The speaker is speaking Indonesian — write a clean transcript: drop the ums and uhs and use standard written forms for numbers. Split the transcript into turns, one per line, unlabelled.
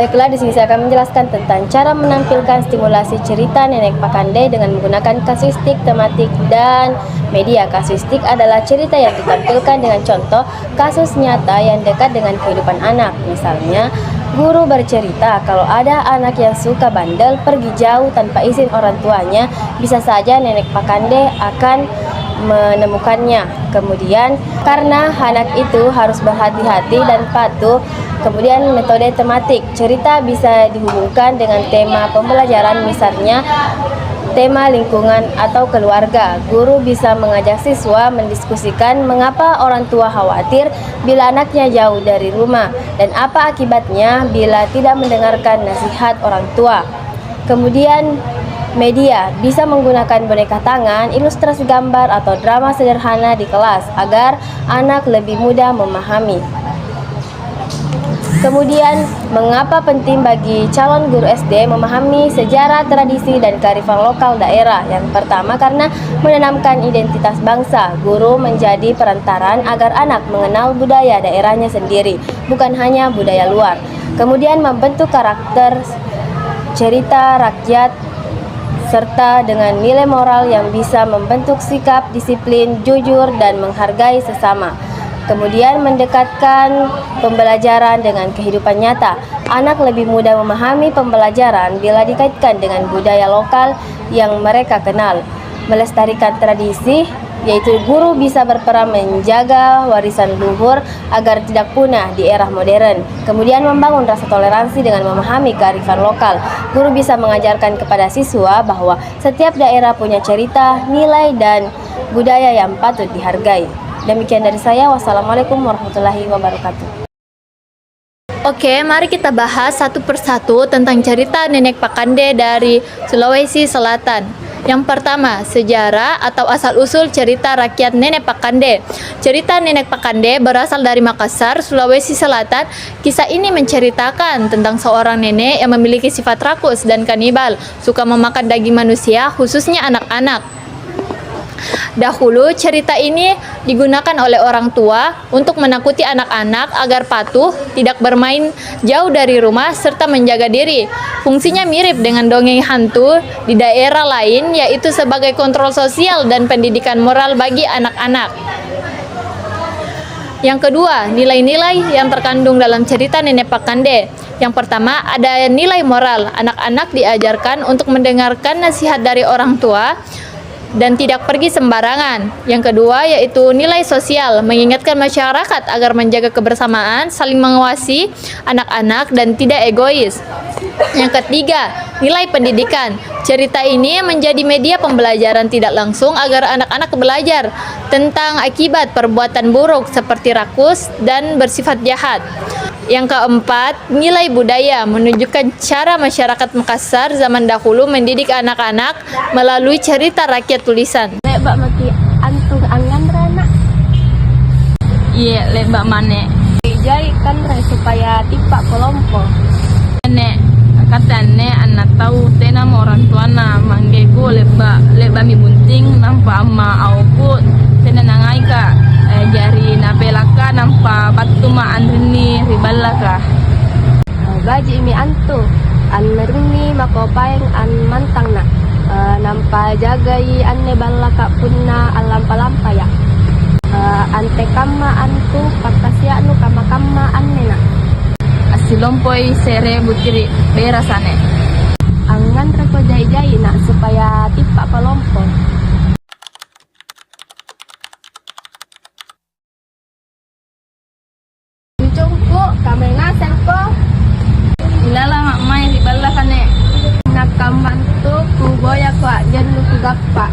Baiklah, di sini saya akan menjelaskan tentang cara menampilkan stimulasi cerita Nenek Pakande dengan menggunakan kasuistik, tematik, dan media. Kasuistik adalah cerita yang ditampilkan dengan contoh kasus nyata yang dekat dengan kehidupan anak. Misalnya, guru bercerita kalau ada anak yang suka bandel pergi jauh tanpa izin orang tuanya, bisa saja Nenek Pakande akan menemukannya. Kemudian, karena anak itu harus berhati-hati dan patuh. Kemudian metode tematik, cerita bisa dihubungkan dengan tema pembelajaran, misalnya tema lingkungan atau keluarga. Guru bisa mengajak siswa mendiskusikan mengapa orang tua khawatir bila anaknya jauh dari rumah dan apa akibatnya bila tidak mendengarkan nasihat orang tua. Kemudian media bisa menggunakan boneka tangan, ilustrasi gambar, atau drama sederhana di kelas agar anak lebih mudah memahami. Kemudian, mengapa penting bagi calon guru SD memahami sejarah, tradisi, dan kearifan lokal daerah? Yang pertama, karena menanamkan identitas bangsa. Guru menjadi perantaran agar anak mengenal budaya daerahnya sendiri, bukan hanya budaya luar. Kemudian, membentuk karakter cerita rakyat serta dengan nilai moral yang bisa membentuk sikap, disiplin, jujur, dan menghargai sesama. Kemudian mendekatkan pembelajaran dengan kehidupan nyata. Anak lebih mudah memahami pembelajaran bila dikaitkan dengan budaya lokal yang mereka kenal. Melestarikan tradisi, yaitu guru bisa berperan menjaga warisan luhur agar tidak punah di era modern. Kemudian membangun rasa toleransi dengan memahami kearifan lokal. Guru bisa mengajarkan kepada siswa bahwa setiap daerah punya cerita, nilai, dan budaya yang patut dihargai. Demikian dari saya. Wassalamualaikum warahmatullahi wabarakatuh.
Oke, mari kita bahas satu persatu tentang cerita Nenek Pakande dari Sulawesi Selatan. Yang pertama, sejarah atau asal-usul cerita rakyat Nenek Pakande. Cerita Nenek Pakande berasal dari Makassar, Sulawesi Selatan. Kisah ini menceritakan tentang seorang nenek yang memiliki sifat rakus dan kanibal, suka memakan daging manusia, khususnya anak-anak. Dahulu cerita ini digunakan oleh orang tua untuk menakuti anak-anak agar patuh, tidak bermain jauh dari rumah, serta menjaga diri. Fungsinya mirip dengan dongeng hantu di daerah lain, yaitu sebagai kontrol sosial dan pendidikan moral bagi anak-anak. Yang kedua, nilai-nilai yang terkandung dalam cerita Nenek Pakande. Yang pertama, ada nilai moral. Anak-anak diajarkan untuk mendengarkan nasihat dari orang tua dan tidak pergi sembarangan. Yang kedua yaitu nilai sosial, mengingatkan masyarakat agar menjaga kebersamaan, saling mengawasi anak-anak, dan tidak egois. Yang ketiga, nilai pendidikan. Cerita ini menjadi media pembelajaran tidak langsung agar anak-anak belajar tentang akibat perbuatan buruk seperti rakus dan bersifat jahat. Yang keempat, nilai budaya, menunjukkan cara masyarakat Makassar zaman dahulu mendidik anak-anak melalui cerita rakyat tulisan.
Lebak maki antung angan rana.
Iya, lebak mane.
Jai kan supaya tipak kolompo.
Nek kata nek anak tahu tena orang tua na manggego lebak mi bunting nampa ama auku tena nangai ka jari napelaka nampa batu ma andrini ribalaka.
Gaji mi antu an meruni makopaeng an mantang na nampa jagai anne balaka punna alampa-lampa ya. Ante kama antu pakasya nu kama anne na.
Asilompoi sere butiri berasane.
Angan reko jai-jai nak supaya tipak palompo. Cungku kami ngasen ko.
Ilala mak mai ribala kane.
Nak kamantu ku boya ko ajan nu ku gappa.